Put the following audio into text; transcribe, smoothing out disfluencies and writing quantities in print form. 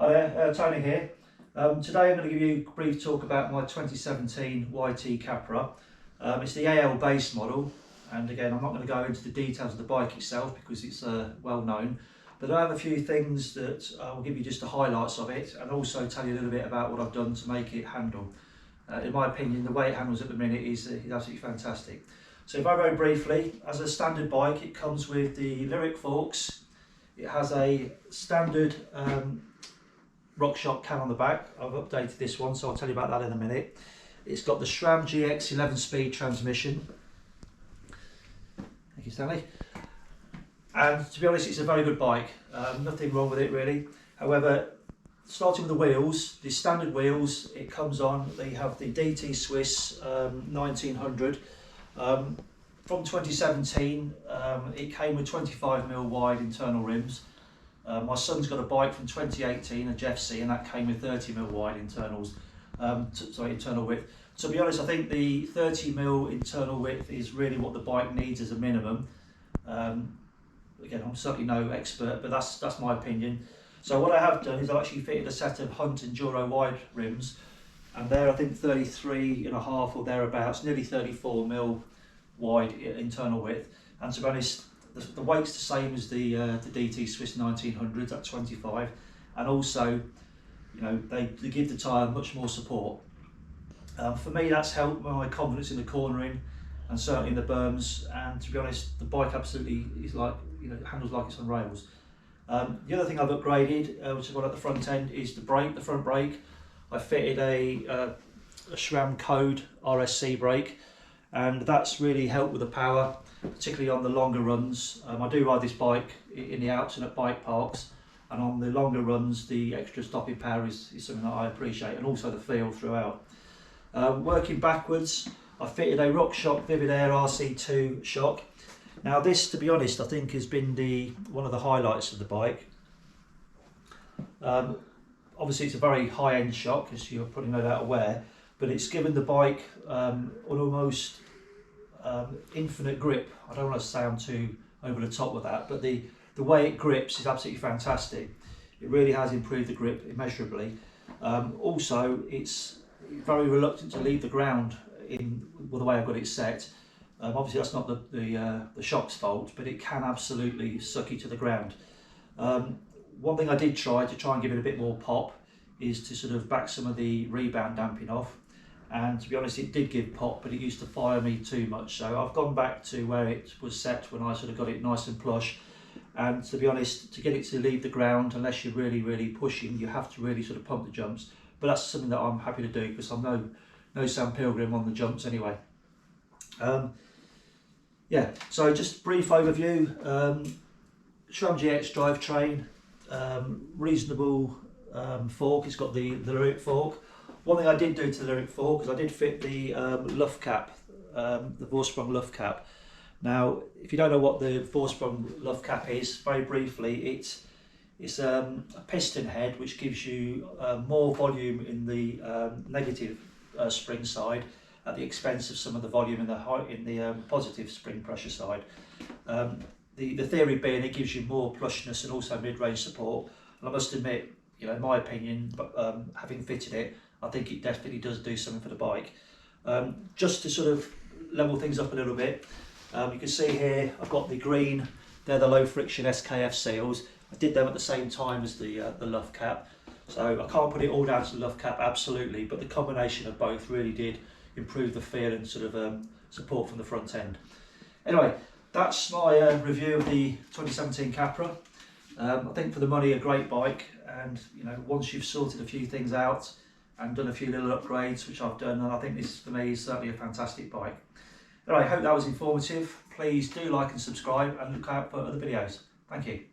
Hi there, Tony here. Today I'm going to give you a brief talk about my 2017 YT Capra. It's the AL base model, and again I'm not going to go into the details of the bike itself because it's well known, but I have a few things that will give you just the highlights of it and also tell you a little bit about what I've done to make it handle. In my opinion, the way it handles at the minute is absolutely fantastic. So very briefly, as a standard bike, it comes with the Lyric forks. It has a standard RockShox can on the back. I've updated this one, so I'll tell you about that in a minute. It's got the SRAM GX 11-speed transmission. Thank you, Stanley. And to be honest, it's a very good bike. Nothing wrong with it really. However, starting with the wheels, the standard wheels it comes on, they have the DT Swiss 1900. From 2017, it came with 25mm wide internal rims. My son's got a bike from 2018, a Jeff C, and that came with 30mm wide internals, internal width. To be honest, I think the 30mm internal width is really what the bike needs as a minimum. Again, I'm certainly no expert, but that's my opinion. So what I have done is I've actually fitted a set of Hunt Enduro wide rims, and they're I think 33.5 or thereabouts, nearly 34mm wide internal width. And to be honest, the weight's the same as the DT Swiss 1900s at 25, and also, you know, they give the tyre much more support. For me, that's helped my confidence in the cornering and certainly in the berms. And to be honest, the bike absolutely is like, you know, it handles like it's on rails. The other thing I've upgraded, which is one at the front end, is the brake, the front brake. I fitted a SRAM Code RSC brake, and that's really helped with the power, particularly on the longer runs. I do ride this bike in the Alps and at bike parks, and on the longer runs the extra stopping power is something that I appreciate, and also the feel throughout. Working backwards, I fitted a RockShox Vivid Air RC2 shock. Now this, to be honest, I think has been one of the highlights of the bike. Obviously it's a very high-end shock, as you're probably no doubt aware, but it's given the bike an almost infinite grip. I don't want to sound too over the top with that, but the way it grips is absolutely fantastic. It really has improved the grip immeasurably. Also, it's very reluctant to leave the ground with the way I've got it set. Obviously that's not the shock's fault, but it can absolutely suck you to the ground. One thing I did try and give it a bit more pop is to sort of back some of the rebound damping off. And to be honest, it did give pop, but it used to fire me too much. So I've gone back to where it was set when I sort of got it nice and plush. And to be honest, to get it to leave the ground, unless you're really pushing, you have to really sort of pump the jumps. But that's something that I'm happy to do because I'm no Sam Pilgrim on the jumps anyway. Yeah, so just brief overview. SRAM GX drivetrain, reasonable fork. It's got the Lyric fork. One thing I did do to the Lyric fork is I did fit the luff cap, the Vorsprung luff cap. Now, if you don't know what the Vorsprung luff cap is, very briefly, it's a piston head which gives you more volume in the negative spring side at the expense of some of the volume in the positive spring pressure side. The theory being it gives you more plushness and also mid-range support. And I must admit, you know, in my opinion, having fitted it, I think it definitely does do something for the bike. Just to sort of level things up a little bit, you can see here I've got the green, they're the low friction SKF seals. I did them at the same time as the luff cap, so I can't put it all down to the luff cap absolutely, but the combination of both really did improve the feel and sort of support from the front end. Anyway, that's my review of the 2017 Capra. I think for the money, a great bike, and you know, once you've sorted a few things out and done a few little upgrades, which I've done, and I think this for me is certainly a fantastic bike. Anyway, I hope that was informative. Please do like and subscribe and look out for other videos. Thank you.